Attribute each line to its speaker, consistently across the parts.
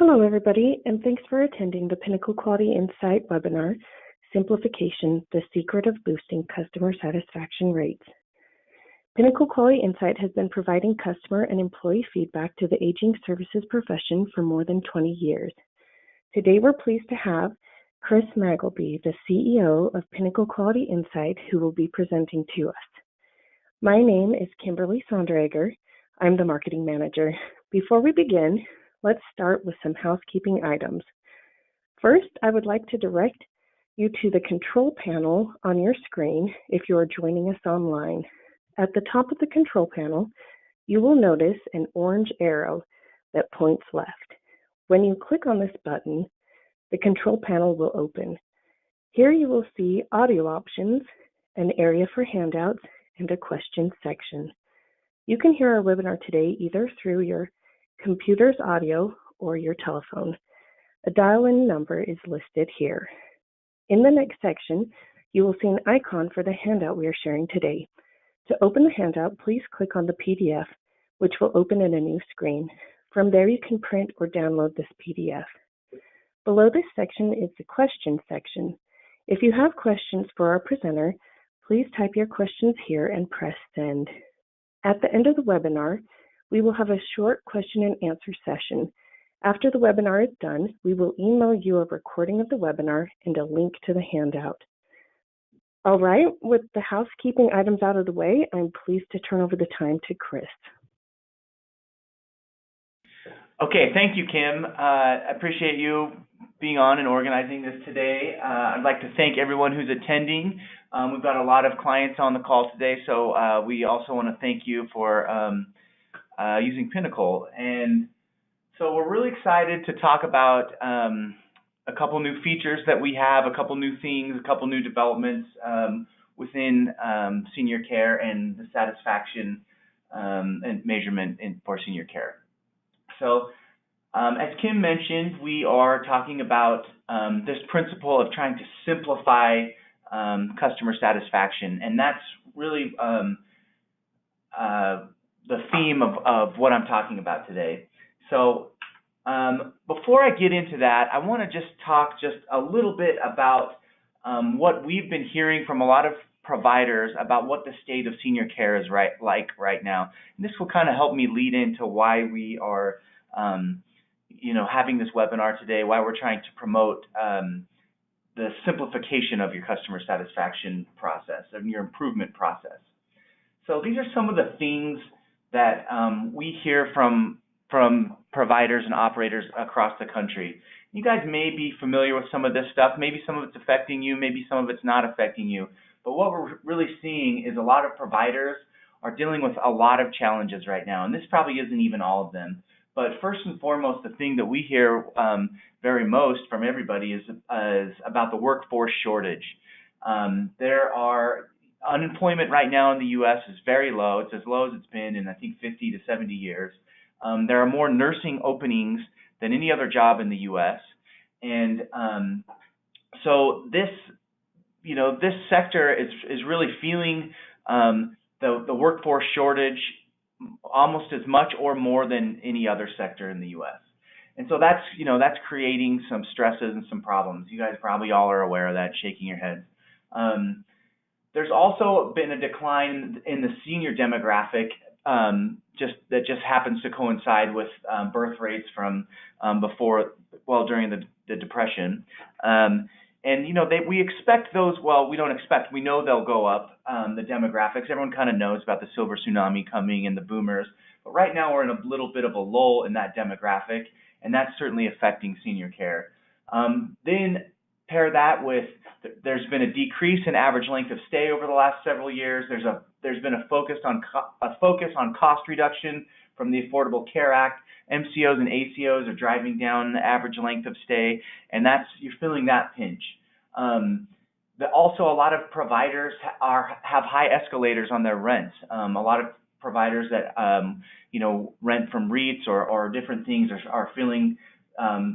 Speaker 1: Hello, everybody, and thanks for attending the Pinnacle Quality Insight webinar, Simplification, the Secret of Boosting Customer Satisfaction Rates. Pinnacle Quality Insight has been providing customer and employee feedback to the aging services profession for more than 20 years. Today, we're pleased to have Chris Magleby, the CEO of Pinnacle Quality Insight, who will be presenting to us. My name is Kimberly Sonderegger. I'm the marketing manager. Before we begin, let's start with some housekeeping items. First, I would like to direct you to the control panel on your screen if you are joining us online. At the top of the control panel, you will notice an orange arrow that points left. When you click on this button, the control panel will open. Here you will see audio options, an area for handouts, and a questions section. You can hear our webinar today either through your computer's audio or your telephone. A dial-in number is listed here. In the next section, you will see an icon for the handout we are sharing today. To open the handout, please click on the PDF, which will open in a new screen. From there, you can print or download this PDF. Below this section is the questions section. If you have questions for our presenter, please type your questions here and press send. At the end of the webinar, we will have a short question and answer session. After the webinar is done, we will email you a recording of the webinar and a link to the handout. All right, with the housekeeping items out of the way, I'm pleased to turn over the time to Chris.
Speaker 2: Okay, thank you, Kim. I appreciate you being on and organizing this today. I'd like to thank everyone who's attending. We've got a lot of clients on the call today, so we also want to thank you for using Pinnacle. And so we're really excited to talk about a couple new features that we have, a couple new things, a couple new developments within senior care and the satisfaction and measurement for senior care. So as Kim mentioned, we are talking about this principle of trying to simplify customer satisfaction, and that's really the theme of what I'm talking about today. So before I get into that, I want to just talk just a little bit about what we've been hearing from a lot of providers about what the state of senior care is like right now. And this will kind of help me lead into why we are having this webinar today, why we're trying to promote the simplification of your customer satisfaction process and your improvement process. So these are some of the things that we hear from providers and operators across the country. You guys may be familiar with some of this stuff. Maybe some of it's affecting you, maybe some of it's not affecting you. But what we're really seeing is a lot of providers are dealing with a lot of challenges right now, and this probably isn't even all of them. But first and foremost, the thing that we hear very most from everybody is about the workforce shortage. Unemployment right now in the U.S. is very low. It's as low as it's been in, I think, 50 to 70 years. There are more nursing openings than any other job in the U.S. And so this sector is really feeling the workforce shortage almost as much or more than any other sector in the U.S. And so that's creating some stresses and some problems. You guys probably all are aware of that, shaking your heads. There's also been a decline in the senior demographic that just happens to coincide with birth rates from during the Depression. We expect those, we don't expect, we know they'll go up, the demographics. Everyone kind of knows about the silver tsunami coming and the boomers. But right now we're in a little bit of a lull in that demographic, and that's certainly affecting senior care. Then pair that with there's been a decrease in average length of stay over the last several years. There's been a focus on cost reduction from the Affordable Care Act. MCOs and ACOs are driving down the average length of stay, and you're feeling that pinch. Also, a lot of providers have high escalators on their rents. A lot of providers that rent from REITs or different things are feeling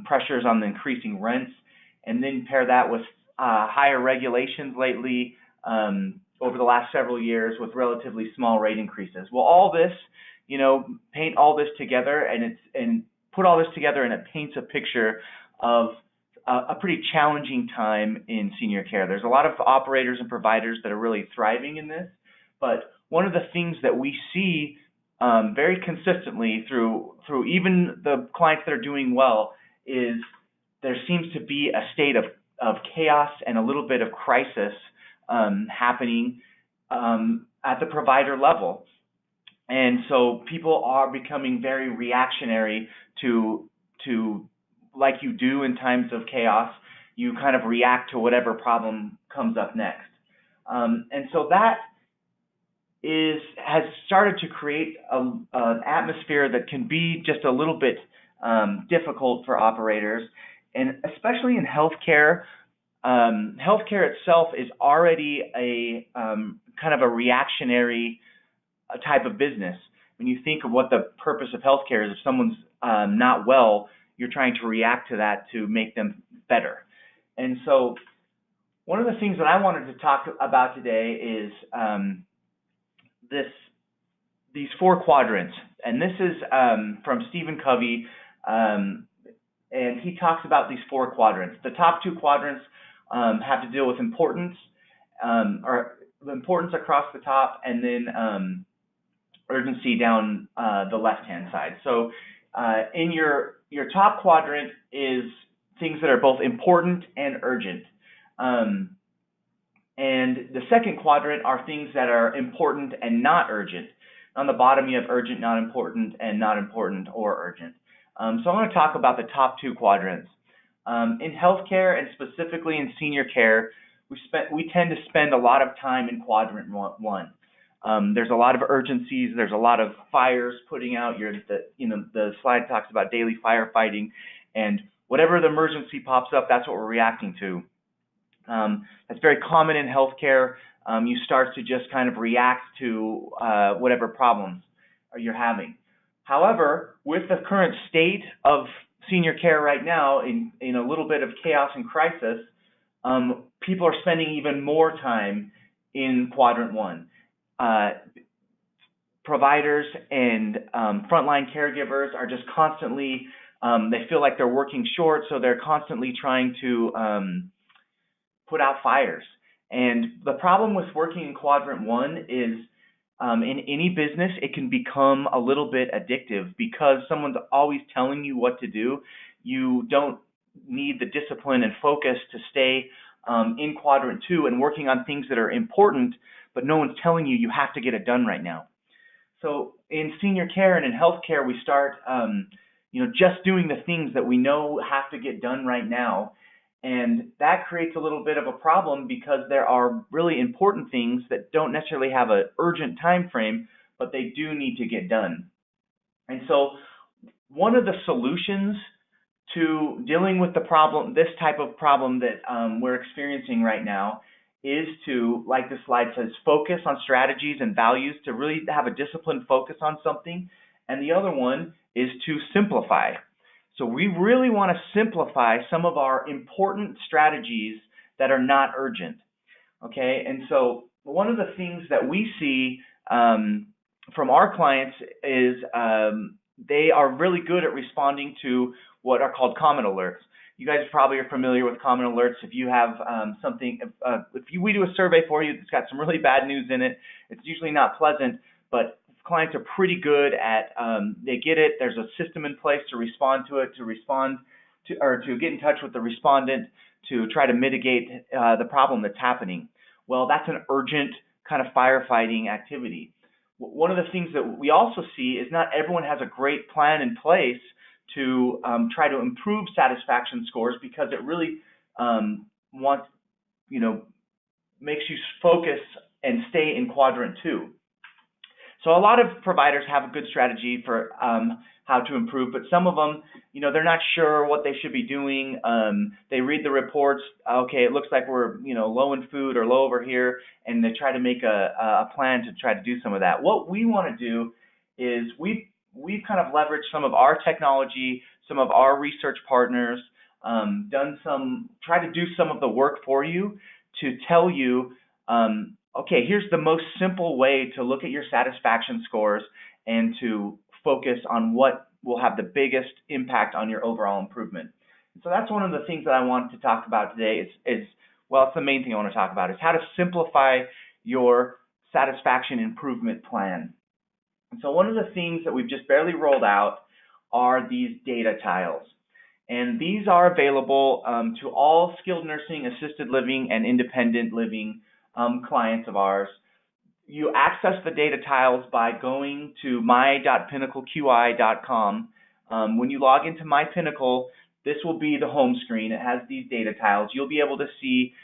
Speaker 2: pressures on the increasing rents. And then pair that with higher regulations lately over the last several years with relatively small rate increases. Well, all this, paint all this together and put all this together, and it paints a picture of a pretty challenging time in senior care. There's a lot of operators and providers that are really thriving in this, but one of the things that we see very consistently through even the clients that are doing well is there seems to be a state of chaos and a little bit of crisis happening at the provider level. And so people are becoming very reactionary to like you do in times of chaos, you kind of react to whatever problem comes up next. And so that has started to create an atmosphere that can be just a little bit difficult for operators, and especially in healthcare. Healthcare itself is already a kind of a reactionary type of business. When you think of what the purpose of healthcare is, if someone's not well, you're trying to react to that to make them better. And so one of the things that I wanted to talk about today is these 4 quadrants. And this is from Stephen Covey, and he talks about these 4 quadrants. The top 2 quadrants have to deal with importance, or the importance across the top, and then urgency down the left-hand side. So in your top quadrant is things that are both important and urgent. And the second quadrant are things that are important and not urgent. On the bottom, you have urgent, not important, and not important or urgent. So I want to talk about the top 2 quadrants. In healthcare, and specifically in senior care, we tend to spend a lot of time in quadrant 1. There's a lot of urgencies. There's a lot of fires putting out. The slide talks about daily firefighting, and whatever the emergency pops up, that's what we're reacting to. That's very common in healthcare. You start to just kind of react to whatever problems you're having. However, with the current state of senior care right now, in a little bit of chaos and crisis, people are spending even more time in quadrant 1. Providers and frontline caregivers are just constantly, they feel like they're working short, so they're constantly trying to put out fires. And the problem with working in quadrant 1 is in any business, it can become a little bit addictive because someone's always telling you what to do. You don't need the discipline and focus to stay in quadrant 2 and working on things that are important, but no one's telling you have to get it done right now. So in senior care and in healthcare, we start just doing the things that we know have to get done right now. And that creates a little bit of a problem because there are really important things that don't necessarily have an urgent time frame, but they do need to get done. And so one of the solutions to dealing with the problem, this type of problem that we're experiencing right now, is to, like the slide says, focus on strategies and values to really have a disciplined focus on something. And the other one is to simplify. So we really want to simplify some of our important strategies that are not urgent. Okay, and so one of the things that we see from our clients is they are really good at responding to what are called common alerts. You guys probably are familiar with common alerts. If you have we do a survey for you that's got some really bad news in it, it's usually not pleasant, but clients are pretty good at, they get it, there's a system in place to respond to it, to get in touch with the respondent to try to mitigate the problem that's happening. Well, that's an urgent kind of firefighting activity. One of the things that we also see is not everyone has a great plan in place to try to improve satisfaction scores, because it really makes you focus and stay in quadrant 2. So a lot of providers have a good strategy for how to improve, but some of them, they're not sure what they should be doing. They read the reports. Okay, it looks like we're, low in food or low over here, and they try to make a plan to try to do some of that. What we want to do is we've kind of leveraged some of our technology, some of our research partners, try to do some of the work for you to tell you, okay, here's the most simple way to look at your satisfaction scores and to focus on what will have the biggest impact on your overall improvement. So that's one of the things that I want to talk about today well, it's the main thing I want to talk about, is how to simplify your satisfaction improvement plan. And so one of the things that we've just barely rolled out are these data tiles. And these are available to all skilled nursing, assisted living, and independent living clients of ours. You access the data tiles by going to my.pinnacleqi.com. When you log into My Pinnacle, this will be the home screen. It has these data tiles. You'll be able to see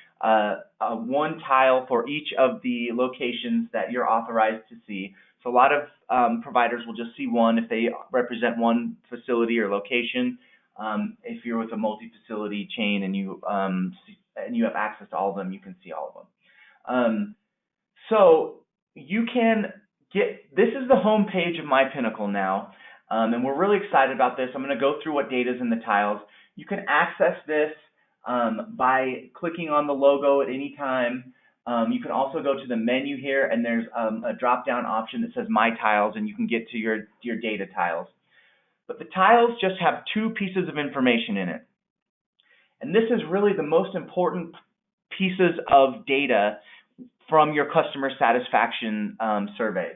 Speaker 2: one tile for each of the locations that you're authorized to see. So a lot of providers will just see one if they represent one facility or location. If you're with a multi-facility chain and you have access to all of them, you can see all of them. So you can this is the home page of My Pinnacle now, and we're really excited about this. I'm going to go through what data is in the tiles. You can access this by clicking on the logo at any time. You can also go to the menu here, and there's a drop-down option that says My Tiles, and you can get to your data tiles. But the tiles just have two pieces of information in it. And this is really the most important pieces of data from your customer satisfaction surveys.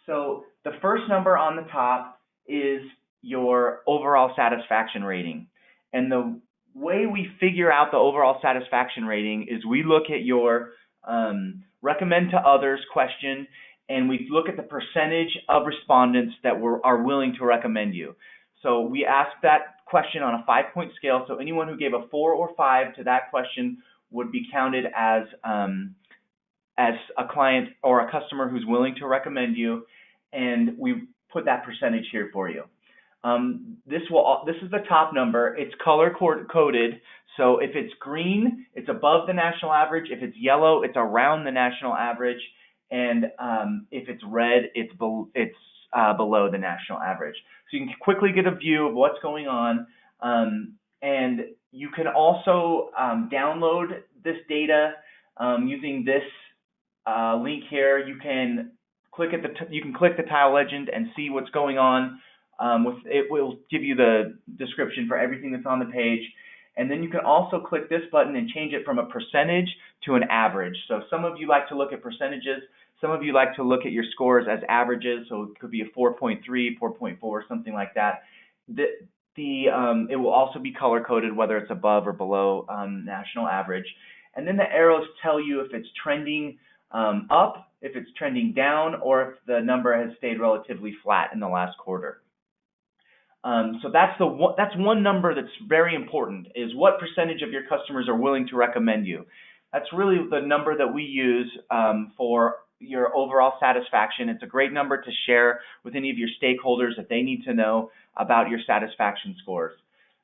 Speaker 2: So the first number on the top is your overall satisfaction rating. And the way we figure out the overall satisfaction rating is we look at your recommend to others question, and we look at the percentage of respondents that are willing to recommend you. So we ask that question on a 5-point scale. So anyone who gave a 4 or 5 to that question would be counted as a client or a customer who's willing to recommend you, and we put that percentage here for you. This is the top number. It's color coded. So if it's green, it's above the national average. If it's yellow, it's around the national average. And if it's red, it's below the national average. So you can quickly get a view of what's going on. And you can also download this data using this link here. You can click the tile legend and see what's going on. It will give you the description for everything that's on the page. And then you can also click this button and change it from a percentage to an average. So some of you like to look at percentages. Some of you like to look at your scores as averages. So it could be a 4.3, 4.4, something like that. It will also be color coded, whether it's above or below national average. And then the arrows tell you if it's trending up, if it's trending down, or if the number has stayed relatively flat in the last quarter. So that's one number that's very important, is what percentage of your customers are willing to recommend you. That's really the number that we use for your overall satisfaction. It's a great number to share with any of your stakeholders that they need to know about your satisfaction scores.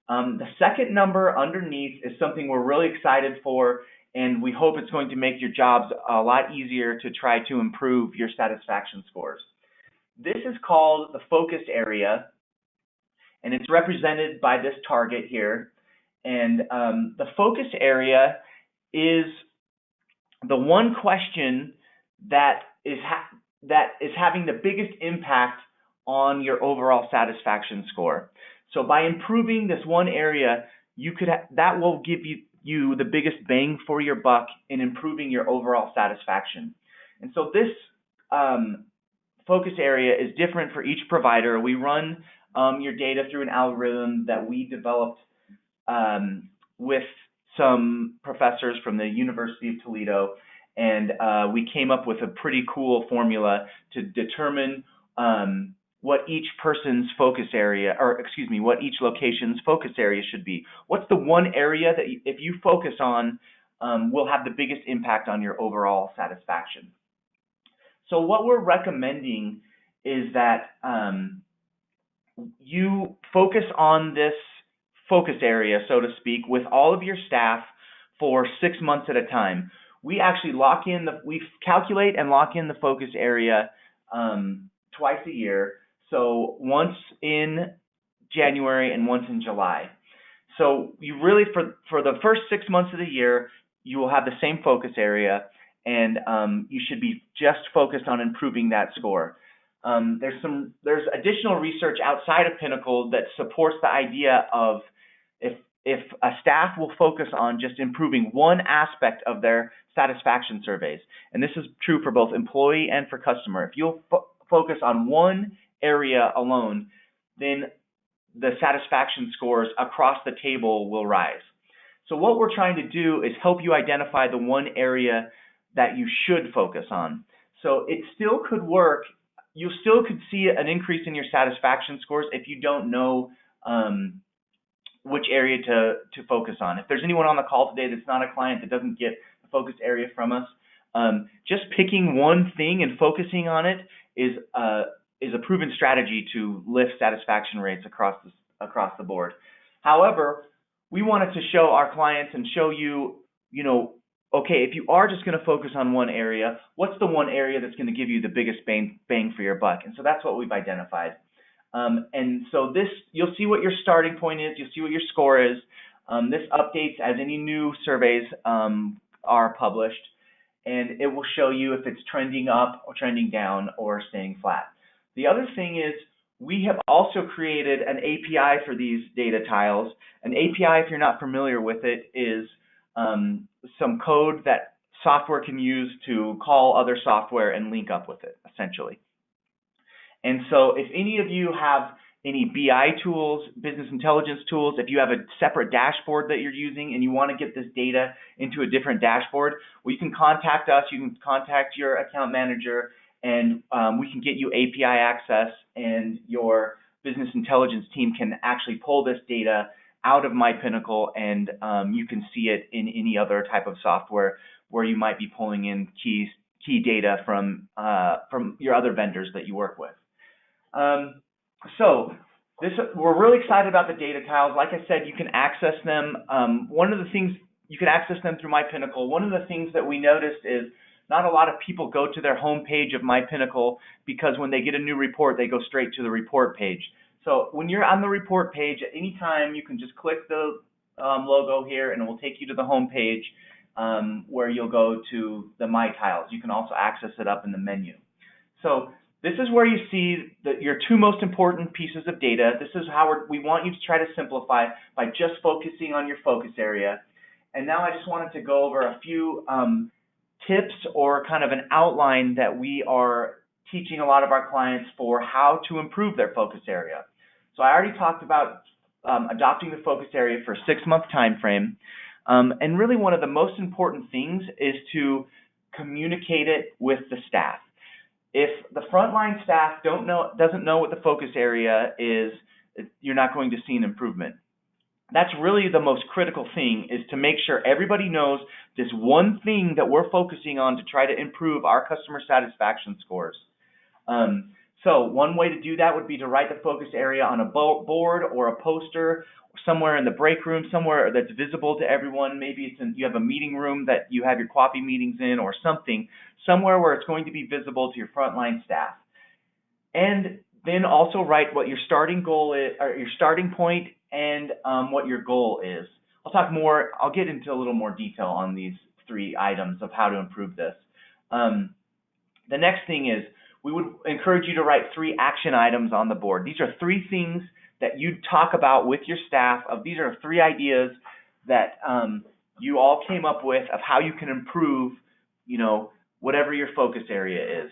Speaker 2: The second number underneath is something we're really excited for, and we hope it's going to make your jobs a lot easier to try to improve your satisfaction scores. This is called the focus area, and it's represented by this target here. And the focus area is the one question that is having the biggest impact on your overall satisfaction score. So by improving this one area, that will give you the biggest bang for your buck in improving your overall satisfaction. And so this focus area is different for each provider. We run your data through an algorithm that we developed with some professors from the University of Toledo, and we came up with a pretty cool formula to determine what each person's focus area, what each location's focus area should be. What's the one area that if you focus on will have the biggest impact on your overall satisfaction? So what we're recommending is that you focus on this focus area, so to speak, with all of your staff for 6 months at a time. We actually we calculate and lock in the focus area twice a year. So once in January and once in July. So you really, for the first 6 months of the year, you will have the same focus area, and you should be just focused on improving that score. There's additional research outside of Pinnacle that supports the idea of if a staff will focus on just improving one aspect of their satisfaction surveys, and this is true for both employee and for customer, if you'll focus on one area alone, then the satisfaction scores across the table will rise. So what we're trying to do is help you identify the one area that you should focus on. So it still could work. You still could see an increase in your satisfaction scores if you don't know which area to focus on. If there's anyone on the call today that's not a client that doesn't get a focus area from us, just picking one thing and focusing on it is a proven strategy to lift satisfaction rates across the board. However, we wanted to show our clients and show you, okay, if you are just going to focus on one area, what's the one area that's going to give you the biggest bang for your buck? And so that's what we've identified. And so you'll see what your starting point is. You'll see what your score is. This updates as any new surveys are published, and it will show you if it's trending up or trending down or staying flat. The other thing is we have also created an API for these data tiles. An API, if you're not familiar with it, is some code that software can use to call other software and link up with it, essentially. And so if any of you have any BI tools, business intelligence tools, if you have a separate dashboard that you're using and you want to get this data into a different dashboard, well, you can contact us, you can contact your account manager, and we can get you API access, and your business intelligence team can actually pull this data out of MyPinnacle, and you can see it in any other type of software where you might be pulling in key data from your other vendors that you work with. We're really excited about the data tiles. Like I said, you can access them. One of the things, you can access them through MyPinnacle. One of the things that we noticed is not a lot of people go to their home page of MyPinnacle, because when they get a new report, they go straight to the report page. So when you're on the report page, at any time, you can just click the logo here, and it will take you to the home page where you'll go to the My Tiles. You can also access it up in the menu. So this is where you see your two most important pieces of data. This is how we want you to try to simplify by just focusing on your focus area. And now I just wanted to go over a few tips or kind of an outline that we are teaching a lot of our clients for how to improve their focus area. So I already talked about adopting the focus area for a 6-month time frame. And really one of the most important things is to communicate it with the staff. If the frontline staff doesn't know what the focus area is, you're not going to see an improvement. That's really the most critical thing, is to make sure everybody knows this one thing that we're focusing on to try to improve our customer satisfaction scores. So one way to do that would be to write the focus area on a board or a poster, somewhere in the break room, somewhere that's visible to everyone. Maybe it's you have a meeting room that you have your coffee meetings in, or somewhere where it's going to be visible to your frontline staff. And then also write what your starting goal is, or your starting point, and what your goal is. I'll get into a little more detail on these 3 items of how to improve this. The next thing is, we would encourage you to write 3 action items on the board. These are 3 things that you talk about with your staff. These are 3 ideas that you all came up with of how you can improve, whatever your focus area is.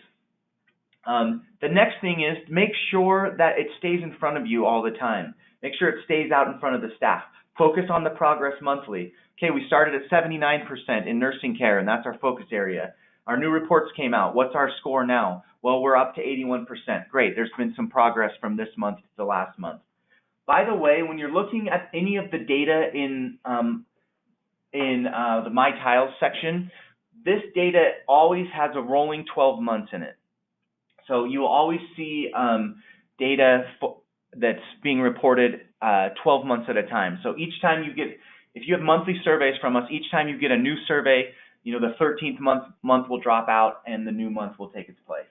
Speaker 2: The next thing is, make sure that it stays in front of you all the time. Make sure it stays out in front of the staff. Focus on the progress monthly. Okay, we started at 79% in nursing care, and that's our focus area. Our new reports came out. What's our score now? Well, we're up to 81%. Great, there's been some progress from this month to the last month. By the way, when you're looking at any of the data in the My Tiles section, this data always has a rolling 12 months in it. So you will always see data that's being reported 12 months at a time. So each time if you have monthly surveys from us, each time you get a new survey, the 13th month will drop out and the new month will take its place.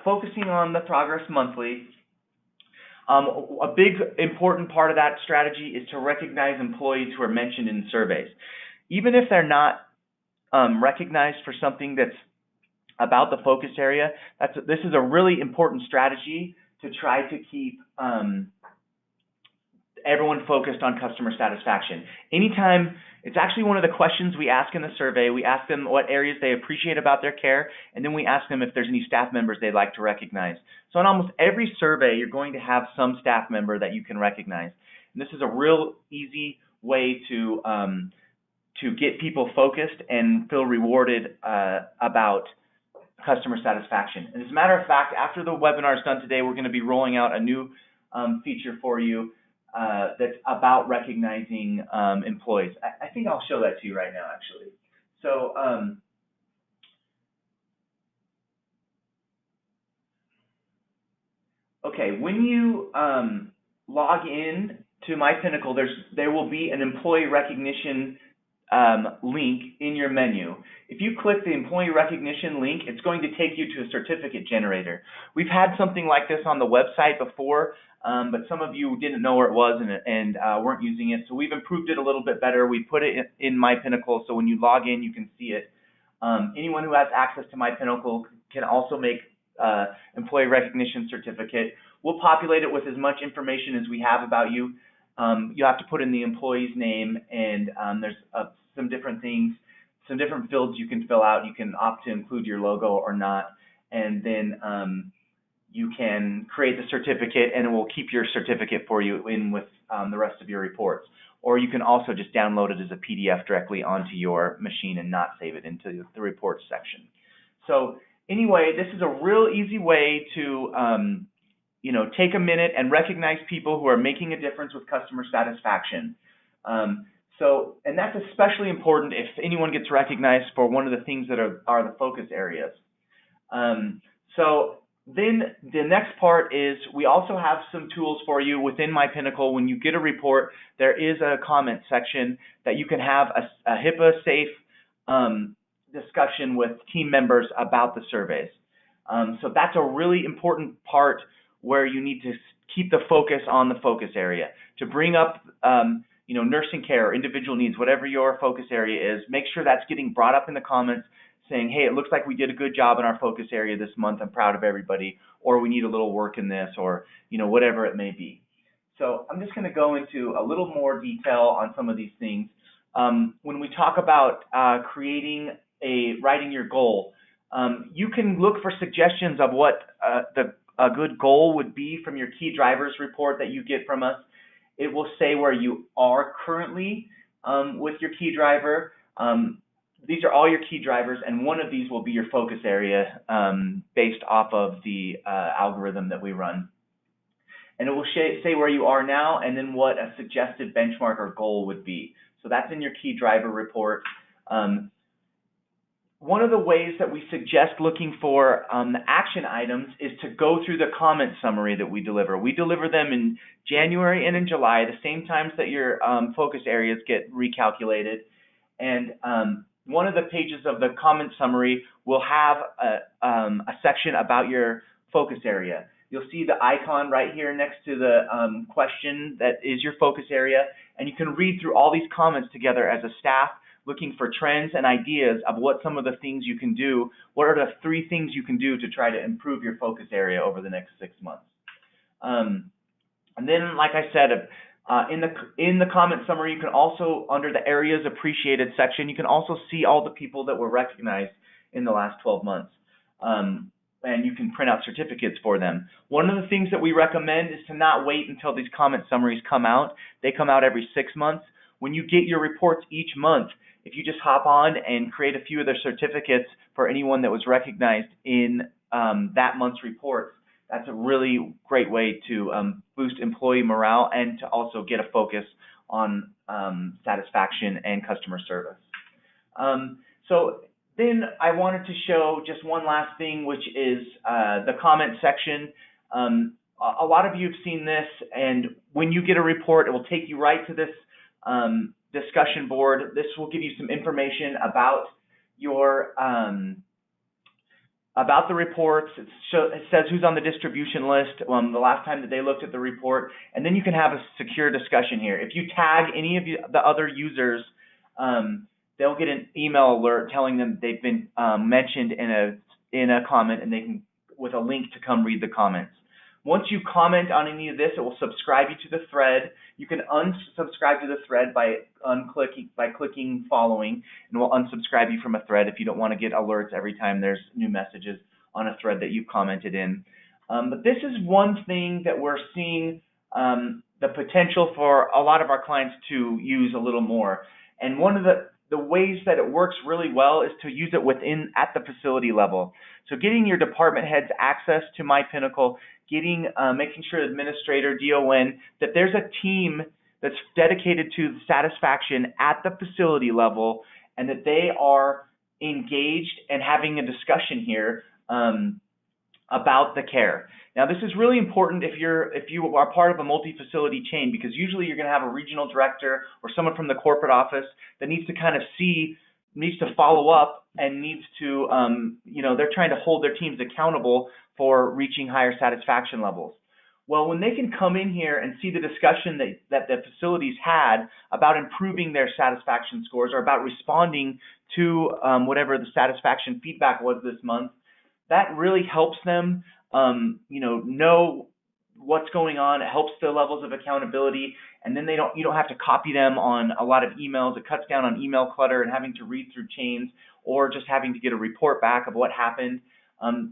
Speaker 2: Focusing on the progress monthly. A big important part of that strategy is to recognize employees who are mentioned in surveys. Even if they're not recognized for something that's about the focus area, this is a really important strategy to try to keep everyone focused on customer satisfaction. Anytime, it's actually one of the questions we ask in the survey. We ask them what areas they appreciate about their care, and then we ask them if there's any staff members they'd like to recognize. So in almost every survey, you're going to have some staff member that you can recognize. And this is a real easy way to get people focused and feel rewarded about customer satisfaction. And as a matter of fact, after the webinar is done today, we're going to be rolling out a new feature for you that's about recognizing employees. I think I'll show that to you right now, actually. So okay, when you log in to My Pinnacle, there will be an employee recognition link in your menu. If you click the employee recognition link, it's going to take you to a certificate generator. We've had something like this on the website before, but some of you didn't know where it was and weren't using it, so we've improved it a little bit better. We put it in My Pinnacle, so when you log in, you can see it. Anyone who has access to My Pinnacle can also make employee recognition certificate. We'll populate it with as much information as we have about you. You have to put in the employee's name, and there's some different things, some different fields you can fill out. You can opt to include your logo or not, and then you can create the certificate, and it will keep your certificate for you in with the rest of your reports. Or you can also just download it as a PDF directly onto your machine and not save it into the reports section. So anyway, this is a real easy way to take a minute and recognize people who are making a difference with customer satisfaction. And that's especially important if anyone gets recognized for one of the things that are the focus areas. So then the next part is we also have some tools for you within My Pinnacle. When you get a report, there is a comment section that you can have a HIPAA-safe discussion with team members about the surveys. So that's a really important part where you need to keep the focus on the focus area. To bring up nursing care, individual needs, whatever your focus area is, make sure that's getting brought up in the comments saying, hey, it looks like we did a good job in our focus area this month, I'm proud of everybody, or we need a little work in this, or whatever it may be. So I'm just going to go into a little more detail on some of these things. When we talk about writing your goal, you can look for suggestions of what a good goal would be from your key drivers report that you get from us. It will say where you are currently with your key driver. These are all your key drivers, and one of these will be your focus area based off of the algorithm that we run. And it will say where you are now and then what a suggested benchmark or goal would be. So that's in your key driver report. One of the ways that we suggest looking for the action items is to go through the comment summary that we deliver. We deliver them in January and in July, the same times that your focus areas get recalculated. And one of the pages of the comment summary will have a section about your focus area. You'll see the icon right here next to the question that is your focus area, and you can read through all these comments together as a staff, looking for trends and ideas of what some of the things you can do. What are the 3 things you can do to try to improve your focus area over the next 6 months? And then, like I said, in the comment summary, you can also, under the areas appreciated section, you can also see all the people that were recognized in the last 12 months. And you can print out certificates for them. One of the things that we recommend is to not wait until these comment summaries come out. They come out every 6 months. When you get your reports each month, if you just hop on and create a few of their certificates for anyone that was recognized in that month's reports, that's a really great way to boost employee morale and to also get a focus on satisfaction and customer service. So then I wanted to show just one last thing, which is the comment section. A lot of you have seen this, and when you get a report, it will take you right to this discussion board. This will give you some information about your about the reports. It says who's on the distribution list, the last time that they looked at the report, and then you can have a secure discussion here. If you tag any of the other users they'll get an email alert telling them they've been mentioned in a comment, and they can, with a link to come read the comments. Once you comment on any of this, it will subscribe you to the thread. You can unsubscribe to the thread by clicking following, and we'll unsubscribe you from a thread if you don't want to get alerts every time there's new messages on a thread that you've commented in. But this is one thing that we're seeing the potential for a lot of our clients to use a little more. And one of the ways that it works really well is to use it at the facility level. So getting your department heads access to My Pinnacle, making sure the administrator, DON, that there's a team that's dedicated to the satisfaction at the facility level, and that they are engaged and having a discussion here about the care. Now, this is really important if you are part of a multi-facility chain, because usually you're going to have a regional director or someone from the corporate office that needs to follow up and needs to, they're trying to hold their teams accountable for reaching higher satisfaction levels. Well, when they can come in here and see the discussion that the facilities had about improving their satisfaction scores, or about responding to whatever the satisfaction feedback was this month, that really helps them know what's going on. It helps the levels of accountability, and then you don't have to copy them on a lot of emails. It cuts down on email clutter and having to read through chains, or just having to get a report back of what happened.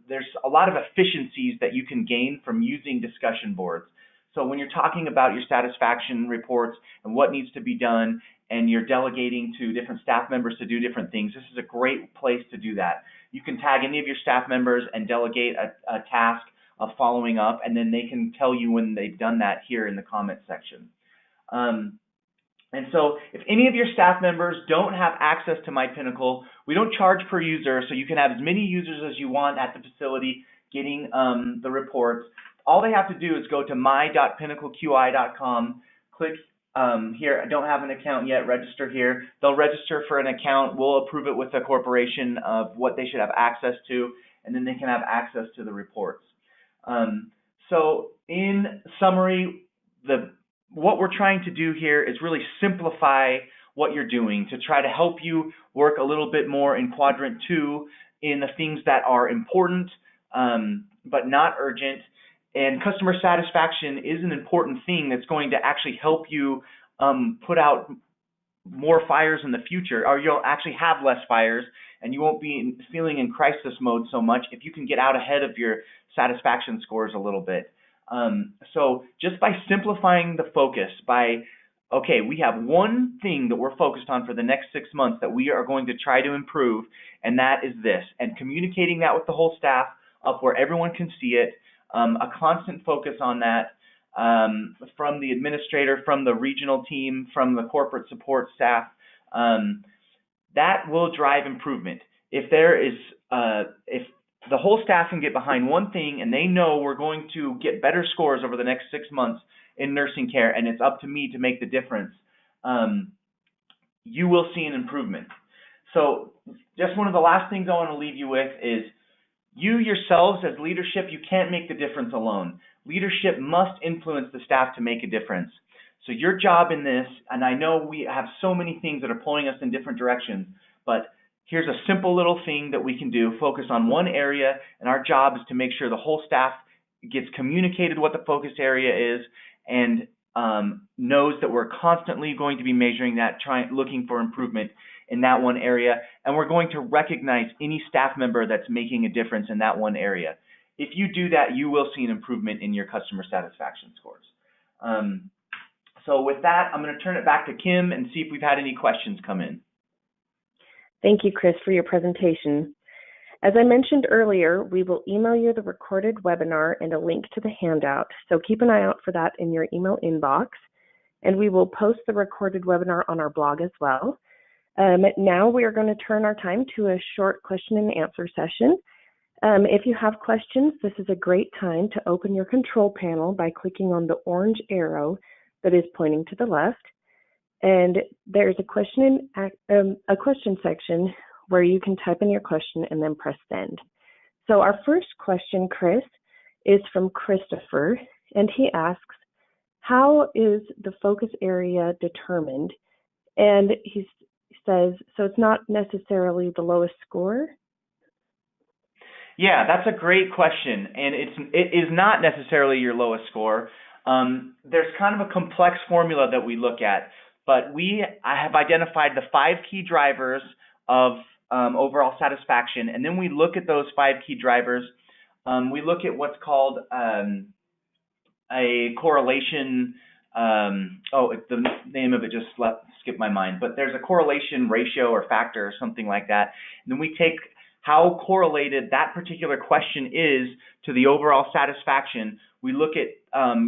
Speaker 2: There's a lot of efficiencies that you can gain from using discussion boards. So when you're talking about your satisfaction reports and what needs to be done, and you're delegating to different staff members to do different things, this is a great place to do that. You can tag any of your staff members and delegate a task of following up, and then they can tell you when they've done that here in the comment section. And so if any of your staff members don't have access to My Pinnacle, we don't charge per user, so you can have as many users as you want at the facility getting the reports. All they have to do is go to my.pinnacleqi.com, click here, I don't have an account yet, register here. They'll register for an account. We'll approve it with the corporation of what they should have access to, and then they can have access to the reports. So in summary, what we're trying to do here is really simplify what you're doing to try to help you work a little bit more in quadrant 2 in the things that are important but not urgent. And customer satisfaction is an important thing that's going to actually help you put out more fires in the future, or you'll actually have less fires, and you won't be feeling in crisis mode so much if you can get out ahead of your satisfaction scores a little bit. So just by simplifying the focus, okay, we have one thing that we're focused on for the next 6 months that we are going to try to improve, and that is this, and communicating that with the whole staff up where everyone can see it. A constant focus on that from the administrator, from the regional team, from the corporate support staff. That will drive improvement. If the whole staff can get behind one thing and they know we're going to get better scores over the next 6 months in nursing care, and it's up to me to make the difference, you will see an improvement. So just one of the last things I want to leave you with is, you yourselves as leadership, you can't make the difference alone. Leadership must influence the staff to make a difference. So your job in this, and I know we have so many things that are pulling us in different directions, but here's a simple little thing that we can do. Focus on one area, and our job is to make sure the whole staff gets communicated what the focus area is, and knows that we're constantly going to be measuring that, looking for improvement in that one area, and we're going to recognize any staff member that's making a difference in that one area. If you do that, you will see an improvement in your customer satisfaction scores. So with that, I'm going to turn it back to Kim and see if we've had any questions come in.
Speaker 1: Thank you, Chris, for your presentation. As I mentioned earlier, we will email you the recorded webinar and a link to the handout, so keep an eye out for that in your email inbox, and we will post the recorded webinar on our blog as well. Now we are going to turn our time to a short question and answer session. If you have questions, this is a great time to open your control panel by clicking on the orange arrow that is pointing to the left. And there's a question section where you can type in your question and then press send. So our first question, Chris, is from Christopher, and he asks, how is the focus area determined? And he's says, so it's not necessarily the lowest score?
Speaker 2: Yeah, that's a great question, and it is not necessarily your lowest score. There's kind of a complex formula that we look at, but I have identified the 5 key drivers of overall satisfaction, and then we look at those 5 key drivers. We look at what's called a correlation. The name of it just skipped my mind, but there's a correlation ratio or factor or something like that. And then we take how correlated that particular question is to the overall satisfaction. We look at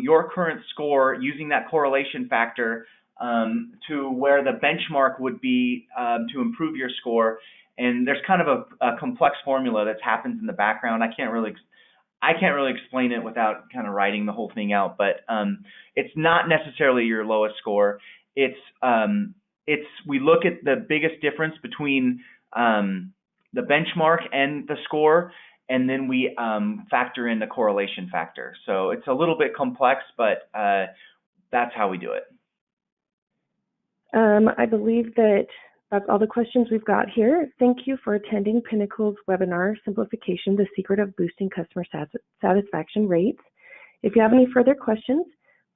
Speaker 2: your current score using that correlation factor to where the benchmark would be to improve your score. And there's kind of a complex formula that happens in the background. I can't really explain it without kind of writing the whole thing out, but it's not necessarily your lowest score. We look at the biggest difference between the benchmark and the score, and then we factor in the correlation factor. So it's a little bit complex, but that's how we do it.
Speaker 1: I believe that's all the questions we've got here. Thank you for attending Pinnacle's webinar, Simplification, the Secret of Boosting Customer Satisfaction Rates. If you have any further questions,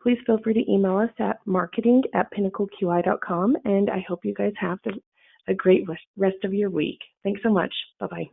Speaker 1: please feel free to email us at marketing@pinnacleqi.com, and I hope you guys have a great rest of your week. Thanks so much. Bye-bye.